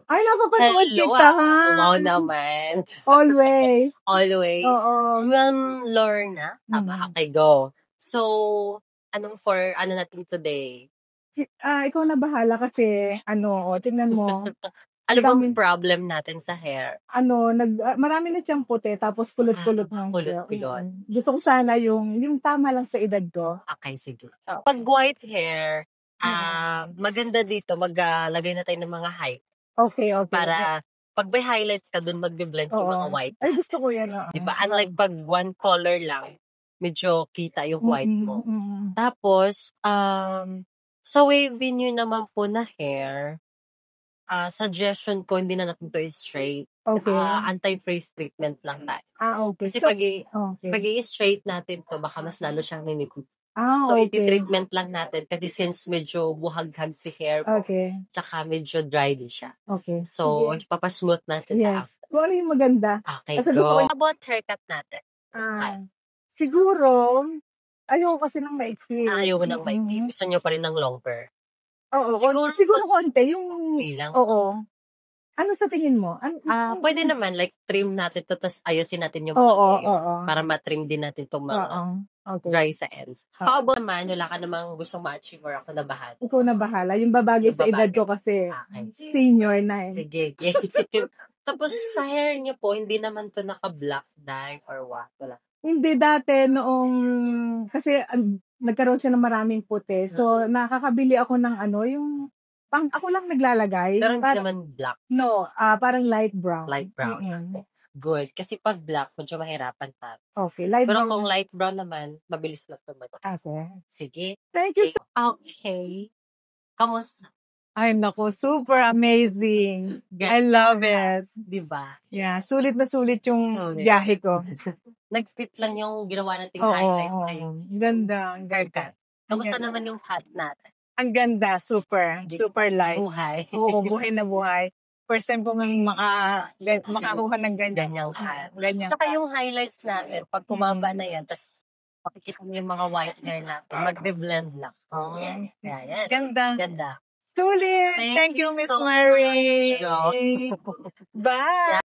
Ay, napapanood Hello, kita. wow naman. Always. Always. Oo. Ma'am Lorna, okay, go. So, ano natin today? Ikaw na bahala kasi, tingnan mo. Ano bang problem natin sa hair? Marami na siyang puti, tapos kulot-kulot ng siya. Kulot-kulot. Gusto ko sana yung tama lang sa edad ko. Okay, sige. Pag white hair, maganda dito, maglagay na tayo ng mga height. Okay. Para pag may highlights ka dun, magbe-blend yung mga white. Ay, gusto ko yan. Diba? Unlike pag one color lang, medyo kita yung white mo. Tapos, sa wavy nyo naman po na hair, suggestion ko, hindi na natin to straight. Okay. Anti-freeze treatment lang tayo. Okay. Kasi pag i-straight natin to, baka mas lalo siyang ninipid. So, okay. Iti-treatment lang natin kasi since medyo buhaghag si hair mo, tsaka medyo dry din siya. Okay. So, papasmooth natin after. Kung ano yung maganda. Okay, go. How about haircut natin? Siguro, ayoko kasi ng maiksi. Ayaw mo ng maiksi. Gusto nyo pa rin ng longer? Oo. Siguro konti. Ilang? Oo. Ano sa tingin mo? Pwede naman, like, trim natin to, tapos ayusin natin yung para matrim din natin itong mga dry sa ends. How about naman, wala ka namang gustong ma-achieve or ako na bahala? Ikaw na bahala. Yung babagay sa edad ko kasi senior na. Sige. Tapos sa hair niyo po, hindi naman to naka-black dye or what? Wala. Hindi dati kasi nagkaroon siya ng maraming puti. So, nakakabili ako ng yung ako lang naglalagay. Pero hindi naman black. No, parang light brown. Light brown. Good. Kasi pag black, medyo mahirapan tayo. Okay, light brown. Pero kung light brown naman, mabilis lang naman. Okay. Sige. Thank you. Okay. Kamusta? Ay, naku, super amazing. I love it. Diba? Yeah, sulit na sulit yung biyahe ko. Nag-split lang yung ginawa nating highlights ngayon. Ganda. Ang haircut. Kamusta naman yung hat natin? Ang ganda, super light. Buhay. Oo, buhay na buhay. First time ko ngayong makakuha ng ganyang hat. Ganyan. Tsaka yung highlights natin, pag kumaba na yan, tas makikita mo yung mga white hair natin, magbe-blend lang. Yan. Ganda. Sulit. Thank you, Miss Marie. Bye.